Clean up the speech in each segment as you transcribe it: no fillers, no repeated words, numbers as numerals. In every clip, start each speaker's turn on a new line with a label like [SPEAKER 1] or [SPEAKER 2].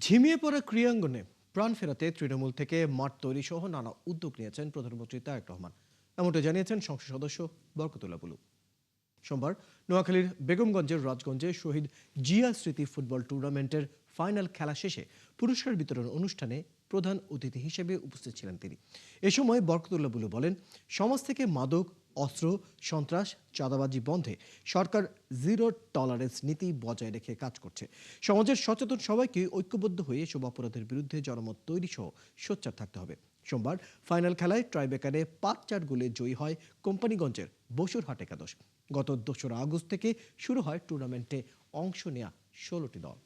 [SPEAKER 1] ঝিমিয়ে পড়া ক্রীড়াঙ্গনে প্রাণ ফেরাতে তৃণমূল থেকে মাঠ তৈরি সহ নানা উদ্যোগ নিয়েছেন প্রধানমন্ত্রী তারেক রহমান। এমনটা জানিয়েছেন সংসদ সদস্য বরকতুল্লাহ বুলু। সোমবার নোয়াখালীর বেগমগঞ্জের রাজগঞ্জে শহীদ জিয়া স্মৃতি ফুটবল টুর্নামেন্টের ফাইনাল খেলা শেষে পুরস্কার বিতরণ অনুষ্ঠানে প্রধান অতিথি হিসেবে উপস্থিত ছিলেন তিনি। এ সময় বরকতুল্লাহ বুলু বলেন, সমাজ থেকে মাদক, অস্ত্র, সন্ত্রাস, চাঁদাবাজি বন্ধে সরকার জিরো টলারেন্স নীতি বজায় রেখে কাজ করছে। সমাজের সচেতন সবাইকে ঐক্যবদ্ধ হয়ে এসব অপরাধের বিরুদ্ধে জনমত তৈরি সহ সোচ্চার থাকতে হবে। সোমবার ফাইনাল খেলায় ট্রাইবেকারে ৫-৪ গোলে জয়ী হয় কোম্পানিগঞ্জের বসুরহাট একাদশ। গত ২রা আগস্ট থেকে শুরু হয় টুর্নামেন্টে অংশ নেয়া ১৬টি দল।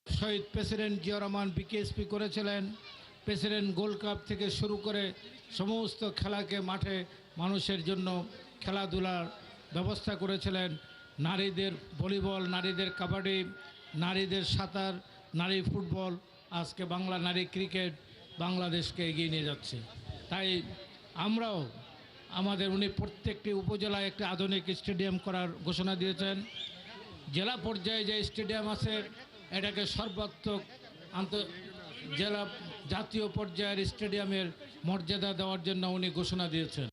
[SPEAKER 2] শহীদ প্রেসিডেন্ট জিয়া রহমান বিকেএসপি করেছিলেন। প্রেসিডেন্ট গোল্ড কাপ থেকে শুরু করে সমস্ত খেলাকে মাঠে মানুষের জন্য খেলাধুলার ব্যবস্থা করেছিলেন। নারীদের ভলিবল, নারীদের কাবাডি, নারীদের সাঁতার, নারী ফুটবল, আজকে বাংলা নারী ক্রিকেট বাংলাদেশকে এগিয়ে নিয়ে যাচ্ছে। তাই আমরাও উনি প্রত্যেকটি উপজেলায় একটি আধুনিক স্টেডিয়াম করার ঘোষণা দিয়েছেন। জেলা পর্যায়ে যে স্টেডিয়াম আছে এটাকে সর্বাত্মক জেলা জাতীয় পর্যায়ের স্টেডিয়ামের মর্যাদা দেওয়ার জন্য উনি ঘোষণা দিয়েছেন।